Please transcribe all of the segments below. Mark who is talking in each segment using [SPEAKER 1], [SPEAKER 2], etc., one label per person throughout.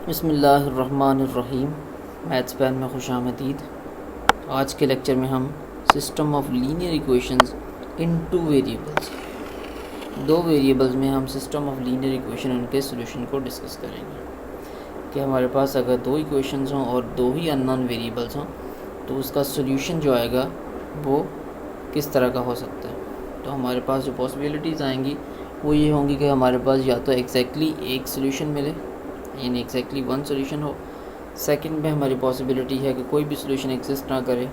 [SPEAKER 1] बिस्मिल्लाहिर्रहमानिर्रहीम। Maths pan में खुशामदीद। आज के लेक्चर में हम system of linear equations in two variables, दो वेरिएबल्स में हम सिस्टम ऑफ लीनियर इक्वेशन उनके सोल्यूशन को डिस्कस करेंगे कि हमारे पास अगर दो इक्वेशंस हों और दो ही अननोन वेरिएबल्स हों तो उसका सोल्यूशन जो आएगा वो किस तरह का हो सकता है। तो हमारे पास जो पॉसिबिलिटीज़ आएंगी वो ये होंगी कि हमारे पास या तो एग्जैक्टली एक सोल्यूशन मिले यानी एग्जैक्टली वन सोल्यूशन हो, सेकंड में हमारी पॉसिबिलिटी है कि कोई भी सोल्यूशन एग्जिस्ट ना करे,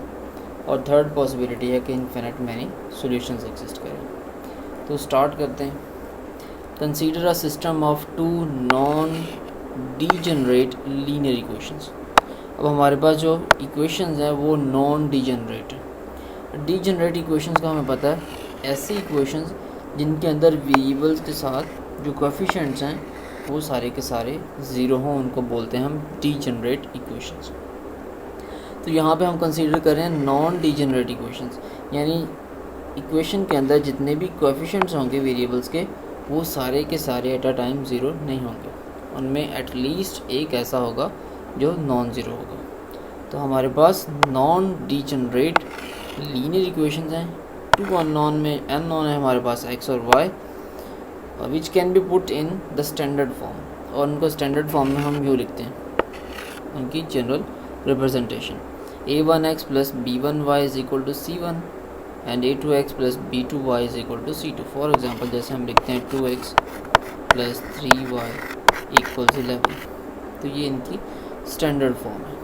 [SPEAKER 1] और थर्ड पॉसिबिलिटी है कि इन्फिनिट मैनी सॉल्यूशंस एग्जिस्ट करें। तो स्टार्ट करते हैं। Consider a system of two non degenerate linear equations. अब हमारे पास जो इक्वेशंस हैं वो नॉन डीजेनरेट है। डीजेनरेट इक्वेशंस का हमें पता है ऐसी इक्वेशंस जिनके अंदर वेरिएबल्स के साथ जो कोएफिशिएंट्स हैं वो सारे के सारे ज़ीरो हों, उनको बोलते हैं हम डीजेनरेट इक्वेशंस। तो यहाँ पे हम कंसीडर कर रहे हैं नॉन डीजेनरेट इक्वेशंस, यानी इक्वेशन के अंदर जितने भी कोएफिशिएंट्स होंगे वेरिएबल्स के वो सारे के सारे एट अ टाइम ज़ीरो नहीं होंगे, उनमें एटलीस्ट एक ऐसा होगा जो नॉन ज़ीरो होगा। तो हमारे पास नॉन डीजेनरेट लीनियर इक्वेशंस हैं। टू अननोन में अननोन है हमारे पास x और y, which can be put in the standard form, और उनको स्टैंडर्ड फॉर्म में हम यूँ लिखते हैं उनकी general representation. a1x plus b1y is equal to c1 and a2x plus b2y is equal to c2। For example जैसे हम लिखते हैं 2x प्लस 3y इक्वल्स 11। तो ये इनकी स्टैंडर्ड फॉर्म है।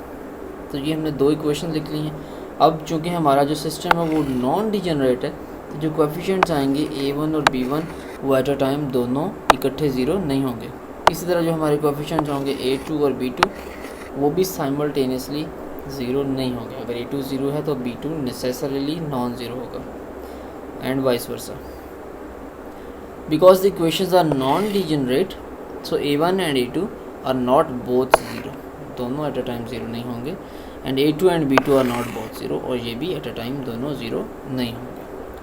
[SPEAKER 1] तो ये हमने दो इक्वेशन लिख ली हैं। अब चूँकि हमारा जो सिस्टम है वो नॉन डिजेनरेट है तो जो कोएफिशिएंट्स आएंगे a1 और b1 वो एट अ टाइम दोनों इकट्ठे ज़ीरो नहीं होंगे। इसी तरह जो हमारे कोएफिशिएंट्स होंगे a2 और b2 वो भी साइमल्टेनियसली ज़ीरो नहीं होंगे। अगर a2 ज़ीरो है तो b2 नेसेसरीली नॉन ज़ीरो होगा and vice versa. Because the equations are non degenerate so a1 and a2 are not both zero, दोनों एट अ टाइम ज़ीरो नहीं होंगे, and a2 and b2 are not both zero, और ये भी at a time दोनों zero नहीं होंगे।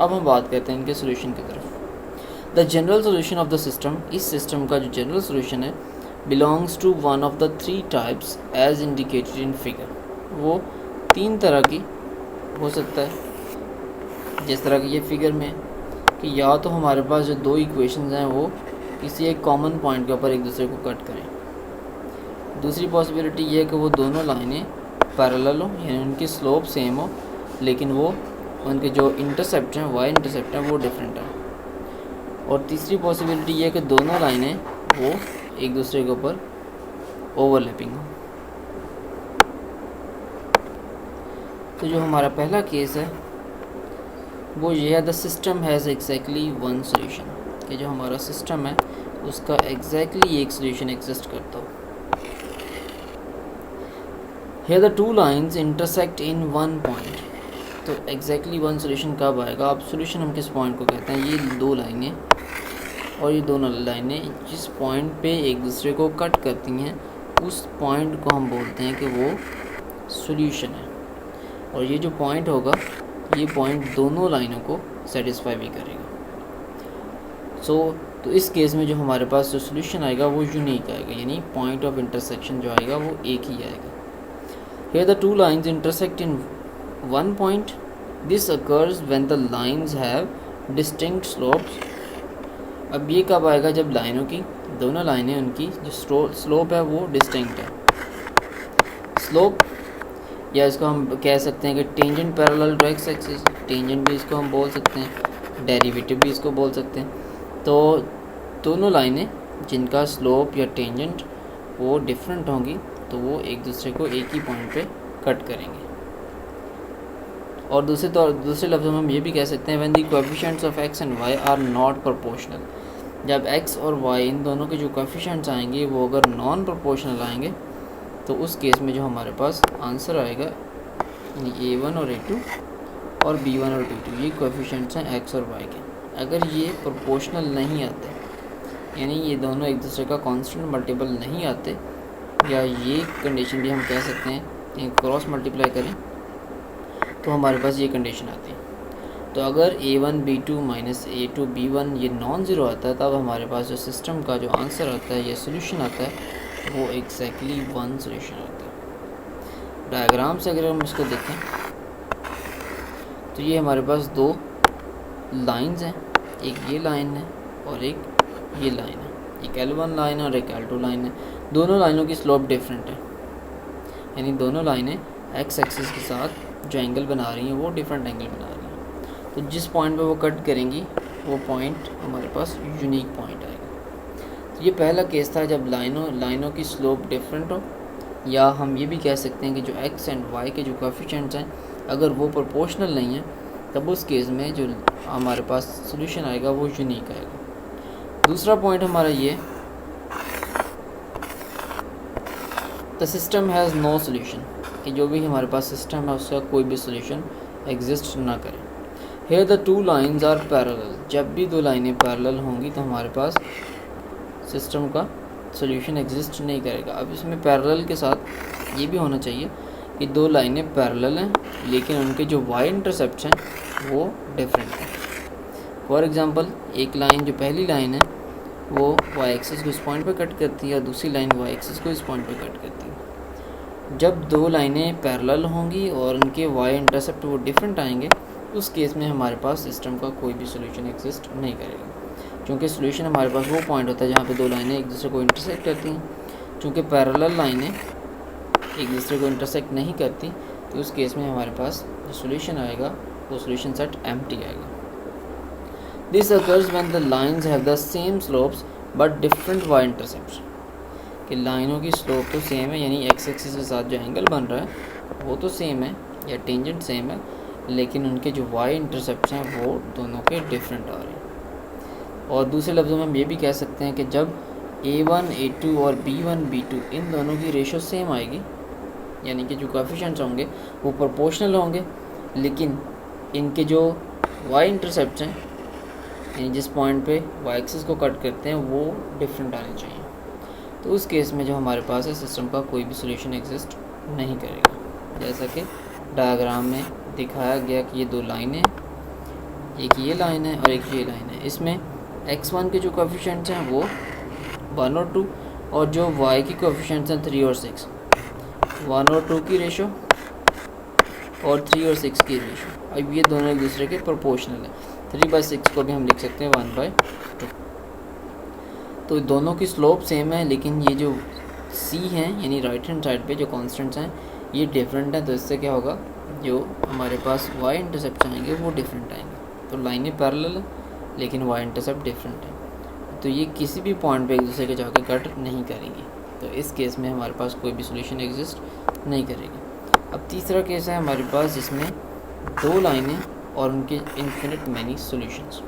[SPEAKER 1] अब हम बात करते हैं इनके सोल्यूशन की तरफ। The general solution of the system, इस सिस्टम का जो जनरल सोल्यूशन है belongs to one of the three types as indicated in figure. वो तीन तरह की हो सकता है जिस तरह की ये फिगर में कि या तो हमारे पास जो दो इक्वेशंस हैं वो किसी एक कॉमन पॉइंट के ऊपर एक दूसरे को कट करें। दूसरी पॉसिबिलिटी ये है कि वो दोनों लाइनें पैरेलल हो यानी उनकी स्लोप सेम हो, लेकिन वो उनके जो इंटरसेप्ट हैं वाई इंटरसेप्ट हैं वो डिफरेंट है। और तीसरी पॉसिबिलिटी ये है कि दोनों लाइनें वो एक दूसरे के ऊपर ओवरलैपिंग हो। तो जो हमारा पहला केस है वो ये है the system has exactly one solution, कि जो हमारा सिस्टम है उसका एग्जैक्टली एक सोल्यूशन एग्जिस्ट करता हो। Here the two lines intersect in one point। तो एग्जैक्टली वन सोल्यूशन कब आएगा? अब सोल्यूशन हम किस पॉइंट को कहते हैं? ये दो लाइनें और ये दोनों लाइनें जिस पॉइंट पे एक दूसरे को कट करती हैं उस पॉइंट को हम बोलते हैं कि वो सोल्यूशन है। और ये जो पॉइंट होगा ये पॉइंट दोनों लाइनों को सेटिस्फाई भी करेगा। तो इस केस में जो हमारे पास जो सोल्यूशन आएगा वो यूनिक आएगा, यानी पॉइंट ऑफ इंटरसेक्शन जो आएगा वो एक ही आएगा। Here the two lines intersect in one point. This occurs when the lines have distinct slopes। अब ये कब आएगा? जब लाइनों की दोनों लाइनें उनकी जो स्लोप है वो डिस्टिंक्ट है। स्लोप या इसको हम कह सकते हैं कि tangent parallel to x axis, tangent भी इसको हम बोल सकते हैं, डेरिवेटिव भी इसको बोल सकते हैं। तो दोनों लाइनें जिनका स्लोप या टेंजेंट वो डिफरेंट होंगी तो वो एक दूसरे को एक ही पॉइंट पे कट करेंगे। और दूसरे लफ्ज़ों में हम ये भी कह सकते हैं when the coefficients of x and y are not proportional. जब x और y इन दोनों के जो कोएफिशिएंट्स आएंगे वो अगर नॉन प्रोपोर्शनल आएंगे तो उस केस में जो हमारे पास आंसर आएगा यानी a1 और a2 और b1 और b2 ये कोएफिशिएंट्स हैं x और y के। अगर ये प्रोपोर्शनल नहीं आते यानी ये दोनों एक दूसरे का कांस्टेंट मल्टीपल नहीं आते, या ये कंडीशन भी हम कह सकते हैं कि क्रॉस मल्टीप्लाई करें तो हमारे पास ये कंडीशन आती है। तो अगर a1 b2 minus a2 b1 ये नॉन ज़ीरो आता है तब हमारे पास जो सिस्टम का जो आंसर आता है, ये सोल्यूशन आता है, वो एग्जैक्टली वन सोल्यूशन होता है। डायग्राम से अगर हम इसको देखें तो ये हमारे पास दो लाइंस हैं, एक ये लाइन है और एक ये लाइन है, एक L1 लाइन है और एक L2 लाइन है। दोनों लाइनों की स्लोप डिफरेंट है, यानी दोनों लाइनें एक्स एक्सिस के साथ जो एंगल बना रही हैं वो डिफरेंट एंगल बना रही हैं। तो जिस पॉइंट पे वो कट करेंगी वो पॉइंट हमारे पास यूनिक पॉइंट आएगा। तो ये पहला केस था जब लाइनों की स्लोप डिफरेंट हो, या हम ये भी कह सकते हैं कि जो एक्स एंड वाई के जो कोएफिशिएंट्स हैं अगर वो प्रोपोर्शनल नहीं है तब उस केस में जो हमारे पास सोल्यूशन आएगा वो यूनिक आएगा। दूसरा पॉइंट हमारा ये, the system has no solution, कि जो भी हमारे पास सिस्टम है उसका कोई भी सोल्यूशन एग्जिस्ट ना करे। Here the two lines are parallel, जब भी दो लाइनें पैरेलल होंगी तो हमारे पास सिस्टम का सोल्यूशन एग्जिस्ट नहीं करेगा। अब इसमें पैरेलल के साथ ये भी होना चाहिए कि दो लाइनें पैरेलल हैं लेकिन उनके जो वाई इंटरसेप्ट्स हैं वो डिफरेंट हैं। फॉर एग्जांपल एक लाइन, जो पहली लाइन है वो वाई एक्सिस को इस पॉइंट पे कट करती है और दूसरी लाइन वाई एक्सिस को इस पॉइंट पे कट करती है। जब दो लाइनें पैरेलल होंगी और उनके वाई इंटरसेप्ट वो डिफरेंट आएंगे उस केस में हमारे पास सिस्टम का कोई भी सोल्यूशन एग्जिस्ट नहीं करेगा, क्योंकि सोल्यूशन हमारे पास वो पॉइंट होता है जहाँ पे दो लाइनें एक दूसरे को इंटरसेक्ट करती हैं। चूँकि पैरेलल लाइनें एक दूसरे को इंटरसेक्ट नहीं करती तो उस केस में हमारे पास जो सोल्यूशन आएगा वो सोल्यूशन सेट एम्प्टी आएगा। This occurs when the lines have the same slopes but different y intercepts, कि लाइनों की स्लोप तो सेम है, यानी एक्स एक्सिस के साथ जो एंगल बन रहा है वो तो सेम है या टेंजेंट सेम है, लेकिन उनके जो वाई इंटरसेप्ट्स हैं वो दोनों के डिफरेंट आ रहे हैं। और दूसरे लफ्ज़ों में हम ये भी कह सकते हैं कि जब A1 A2 और B1 B2 इन दोनों की रेशो सेम आएगी, यानी कि जो कोएफिशिएंट्स होंगे वो प्रोपोर्शनल होंगे, लेकिन इनके जो वाई इंटरसेप्ट्स हैं यानी जिस पॉइंट पे वाई एक्सिस को कट करते हैं वो डिफरेंट आने चाहिए। तो उस केस में जो हमारे पास है सिस्टम का कोई भी सोल्यूशन एग्जिस्ट नहीं करेगा। जैसा कि डायग्राम में दिखाया गया कि ये दो लाइनें, एक ये लाइन है और एक ये लाइन है, इसमें x1 के जो कोएफिशिएंट्स हैं वो 1 और 2 और जो y के कोएफिशिएंट्स हैं 3 और 6, 1 और 2 की रेशो और 3 और 6 की रेशो। अब ये दोनों एक दूसरे के प्रोपोर्शनल है। 3/6 को भी हम लिख सकते हैं 1/2। तो दोनों की स्लोप सेम है, लेकिन ये जो c हैं यानी राइट हैंड साइड पे जो कांस्टेंट्स हैं ये डिफरेंट है। तो इससे क्या होगा, जो हमारे पास y इंटरसेप्ट आएंगे वो डिफरेंट आएंगे। तो लाइनें पैरेलल है लेकिन y इंटरसेप्ट डिफरेंट है, तो ये किसी भी पॉइंट पे एक दूसरे के जाके कट नहीं करेंगी। तो इस केस में हमारे पास कोई भी सोल्यूशन एग्जिस्ट नहीं करेगी। अब तीसरा केस है हमारे पास जिसमें दो लाइनें और उनके इन्फिनिट मैनी सॉल्यूशंस।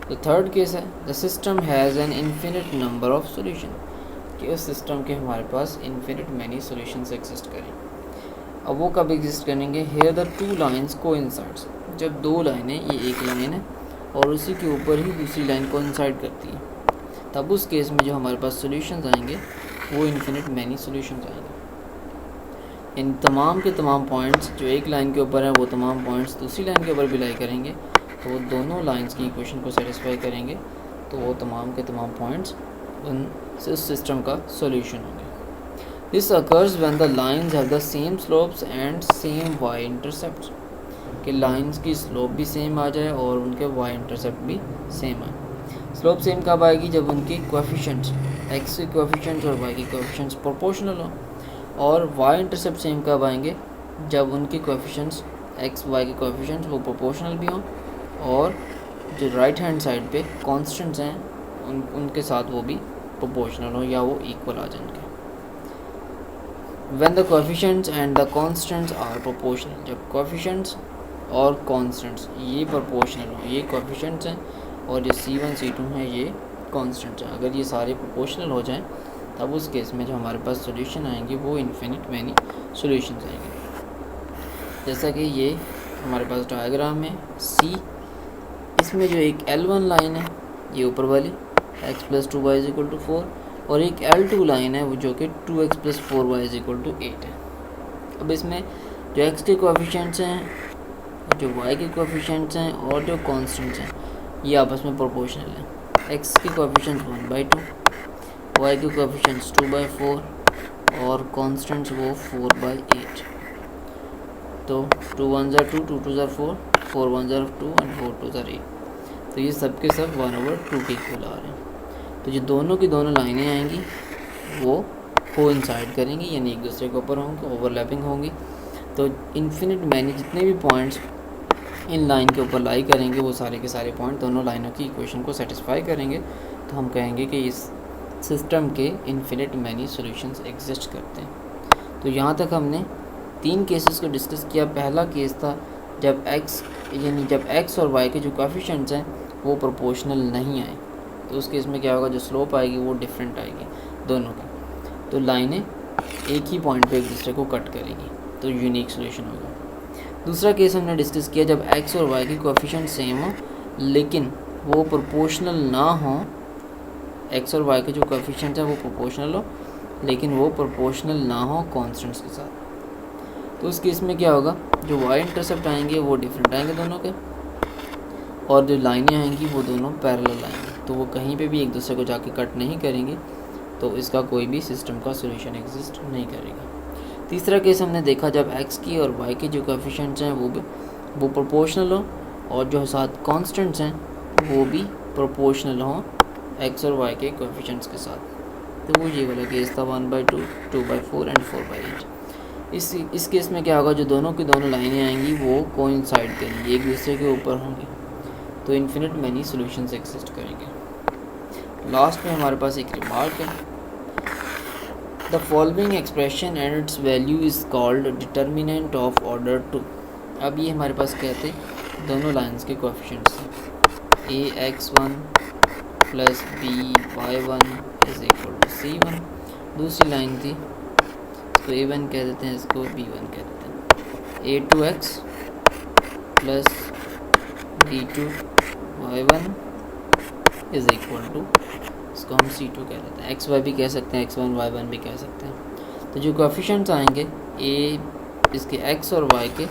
[SPEAKER 1] तो थर्ड केस है the system has an infinite number of solution, कि उस सिस्टम के हमारे पास इन्फिनिट मैनी सॉल्यूशंस एग्जिस्ट करें। अब वो कब एग्जिस्ट करेंगे, here the two lines coincides, जब दो लाइनें, ये एक लाइन है और उसी के ऊपर ही दूसरी लाइन कोइंसाइड करती है, तब उस केस में जो हमारे पास सॉल्यूशंस आएंगे वो इन्फिनिट मैनी सॉल्यूशंस आएंगे। इन तमाम के तमाम पॉइंट्स जो एक लाइन के ऊपर हैं वो तमाम पॉइंट्स दूसरी लाइन के ऊपर भी लाई करेंगे तो वो दोनों लाइंस की इक्वेशन को सेटिस्फाई करेंगे, तो वो तमाम के तमाम पॉइंट्स उन सिस्टम का सॉल्यूशन होंगे। This occurs when the lines have the same slopes and same y intercepts, कि लाइंस की स्लोप भी सेम आ जाए और उनके वाई इंटरसेप्ट भी सेम आए। स्लोप सेम कब आएगी, जब उनके कोएफिशिएंट्स एक्स के कोएफिशिएंट्स और वाई के कोएफिशिएंट्स प्रोपोर्शनल हो। और वाई इंटरसेप्ट सेम कब आएंगे, जब उनके कोएफिशिएंट्स एक्स वाई के कोएफिशिएंट्स वो प्रोपोर्शनल भी हों और जो राइट हैंड साइड पे कांस्टेंट्स हैं उनके साथ वो भी प्रोपोर्शनल हो या वो इक्वल आ जाएंगे। When the coefficients and the constants are proportional, जब कोएफिशिएंट्स और कांस्टेंट्स ये प्रोपोर्शनल हो, ये कोएफिशिएंट्स हैं और ये C1 C2 हैं ये कांस्टेंट्स हैं, अगर ये सारे प्रोपोर्शनल हो जाएं तब उस केस में जो हमारे पास सॉल्यूशन आएंगे वो इन्फिनिट मैनी सॉल्यूशंस आएंगे। जैसा कि ये हमारे पास डायग्राम में C, इसमें जो एक L1 लाइन है ये ऊपर वाली x + 2y = 4 और एक L2 लाइन है वो जो कि 2x + 4y = 8 है। अब इसमें जो x के कोएफिशिएंट्स हैं, जो y के कोएफिशिएंट्स हैं और जो कांस्टेंट्स हैं ये आपस में प्रोपोर्शनल हैं। x के कोएफिशिएंट्स 1/2, वाई के कोएफिशिएंट्स 2/4 और कॉन्स्टेंट्स वो 4/8। तो 2 1 ज़ा 2, 2 2 ज़ा 4, 4 1 ज़ा 2 एंड 4 2 ज़ा 8। तो ये सब के सब 1/2 के इक्वल आ रहे हैं। तो जो दोनों की दोनों लाइनें आएंगी वो कोइंसाइड करेंगी, यानी एक दूसरे के ऊपर होंगे, ओवरलैपिंग होंगी। तो इन्फिनिट मैनी जितने भी पॉइंट्स इन लाइन के ऊपर लाई करेंगे वो सारे के सारे पॉइंट दोनों लाइनों की इक्वेशन को सेटिस्फाई करेंगे। तो हम कहेंगे कि इस सिस्टम के इन्फिनिट मैनी सॉल्यूशंस एग्जिस्ट करते हैं। तो यहाँ तक हमने 3 केसेस को डिस्कस किया। पहला केस था जब x और y के जो कोएफिशिएंट्स हैं वो प्रोपोर्शनल नहीं आए, तो उस केस में क्या होगा, जो स्लोप आएगी वो डिफरेंट आएगी दोनों की, तो लाइनें एक ही पॉइंट पे एक दूसरे को कट करेगी, तो यूनिक सॉल्यूशन होगा। दूसरा केस हमने डिस्कस किया जब x और y के कोएफिशिएंट सेम हो लेकिन वो प्रोपोर्शनल ना हो, x और y के जो कोएफिशिएंट है वो प्रोपोर्शनल हो लेकिन वो प्रोपोर्शनल ना हो कांस्टेंट्स के साथ। तो उस केस में क्या होगा, जो y इंटरसेप्ट आएंगे वो डिफरेंट आएंगे दोनों के, और जो लाइनें आएंगी वो दोनों पैरेलल आएंगी, तो वो कहीं पे भी एक दूसरे को जाके कट नहीं करेंगे, तो इसका कोई भी सिस्टम का सॉल्यूशन एग्जिस्ट नहीं करेगा। तीसरा केस हमने देखा जब x की और y के जो कोएफिशिएंट्स हैं वो प्रोपोर्शनल हो और जो साथ कांस्टेंट्स हैं वो भी प्रोपोर्शनल हो x और y के कोएफिशिएंट्स के साथ। तो वो ये वाला केस था 1/2, 2/4 एंड 4/8। इस केस में क्या होगा, जो दोनों की दोनों लाइनें आएंगी वो कोइंसाइड करेंगी, एक दूसरे के ऊपर होंगी, तो इन्फिनिट मैनी सॉल्यूशंस एग्जिस्ट करेंगे। लास्ट में हमारे पास एक रिमार्क है, the following expression and it's value is called determinant of order 2। अब ये हमारे पास क्या थे, दोनों लाइंस के कोएफिशिएंट्स हैं, ax1 plus by1 is equal to c1। दूसरी लाइन थी, इसको a1 कह देते हैं, इसको b1 कह देते हैं, a2x plus b2y1 is equal to, इसको हम c2 कह देते हैं, xy भी कह सकते हैं, x1 y1 भी कह सकते हैं। तो जो कोएफिशिएंट्स आएंगे इसके x और y के,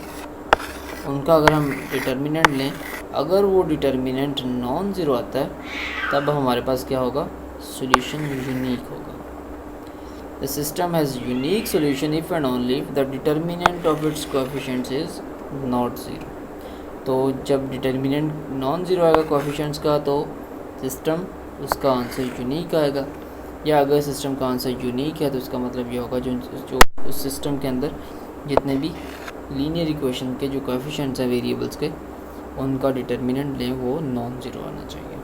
[SPEAKER 1] उनका अगर हम डिटर्मिनेंट लें, अगर वो डिटर्मिनेंट नॉन ज़ीरो आता है तब हमारे पास क्या होगा, सॉल्यूशन यूनिक होगा। The system has unique solution if and only if the determinant of its coefficients is not zero. तो जब डिटर्मिनेंट नॉन ज़ीरो आएगा कोएफिशिएंट्स का, तो सिस्टम उसका आंसर यूनिक आएगा, या अगर सिस्टम का आंसर यूनिक है तो उसका मतलब ये होगा जो उस सिस्टम के अंदर जितने भी लीनियर इक्वेशन के जो कोएफिशिएंट्स हैं वेरिएबल्स के, उनका डिटर्मिनेंट लें वो नॉन ज़ीरो आना चाहिए,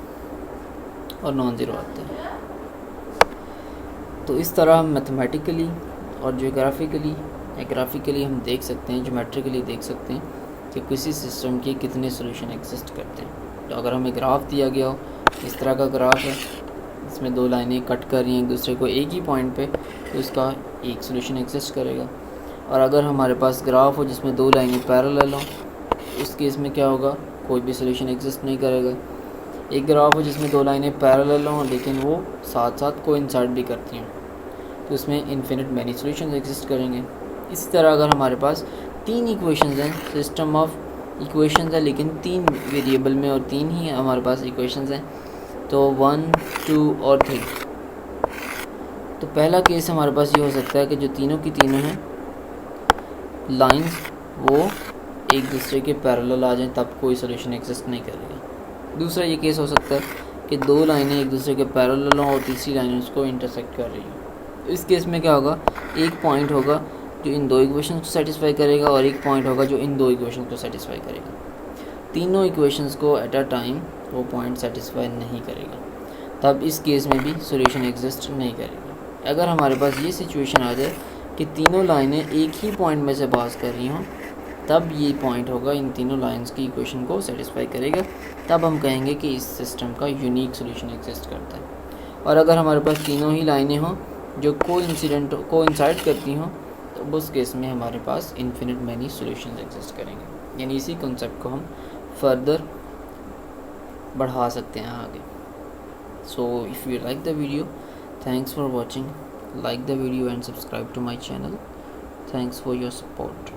[SPEAKER 1] और नॉन ज़ीरो आता है। तो इस तरह हम मैथमेटिकली और ग्राफिकली हम देख सकते हैं, ज्योमेट्रिकली देख सकते हैं कि किसी सिस्टम के कितने सॉल्यूशन एग्जिस्ट करते हैं। तो अगर हमें ग्राफ दिया गया हो, इस तरह का ग्राफ है, इसमें दो लाइनें कट कर रही हैं एक दूसरे को एक ही पॉइंट पे, तो इसका एक सॉल्यूशन एग्जिस्ट करेगा। और अगर हमारे पास ग्राफ हो जिसमें दो लाइनें पैरेलल हों, उस केस में क्या होगा, कोई भी सॉल्यूशन एग्जिस्ट नहीं करेगा। एक ग्राफ हो जिसमें दो लाइनें पैरेलल हों लेकिन वो साथ साथ कोइंसाइड भी करती हैं, तो उसमें इन्फिनिट मैनी सॉल्यूशंस एग्जिस्ट करेंगे। इसी तरह अगर हमारे पास 3 इक्वेशंस हैं, सिस्टम ऑफ इक्वेशंस है लेकिन 3 वेरिएबल में और 3 ही हमारे पास इक्वेशंस हैं, तो 1, 2 और 3। तो पहला केस हमारे पास ये हो सकता है कि जो तीनों की तीनों हैं लाइंस वो एक दूसरे के पैरेलल आ जाएं, तब कोई सॉल्यूशन एग्जिस्ट नहीं करेगा। दूसरा ये केस हो सकता है कि दो लाइनें एक दूसरे के पैरेलल हों और तीसरी लाइन उसको इंटरसेक्ट कर रही हो। इस केस में क्या होगा, एक पॉइंट होगा जो इन दो इक्वेशंस को सेटिस्फाई करेगा और एक पॉइंट होगा जो इन दो इक्वेशंस को सेटिस्फाई करेगा। तीनों इक्वेशंस को एट अ टाइम वो पॉइंट सेटिस्फाई नहीं करेगा, तब इस केस में भी सॉल्यूशन एग्जिस्ट नहीं करेगा। अगर हमारे पास ये सिचुएशन आ जाए कि तीनों लाइनें एक ही पॉइंट में से पास कर रही हों, तब ये पॉइंट होगा इन तीनों लाइंस की इक्वेशन को सेटिस्फाई करेगा, तब हम कहेंगे कि इस सिस्टम का यूनिक सॉल्यूशन एग्जिस्ट करता है। और अगर हमारे पास तीनों ही लाइनें हों जो कोइंसाइड करती हों, तो उस केस में हमारे पास इन्फिनिट मैनी सॉल्यूशंस एग्जिस्ट करेंगे। यानी इसी कॉन्सेप्ट को हम फर्दर बढ़ा सकते हैं आगे। So if you like the video, thanks for watching, like the video and subscribe to my channel. Thanks for your support.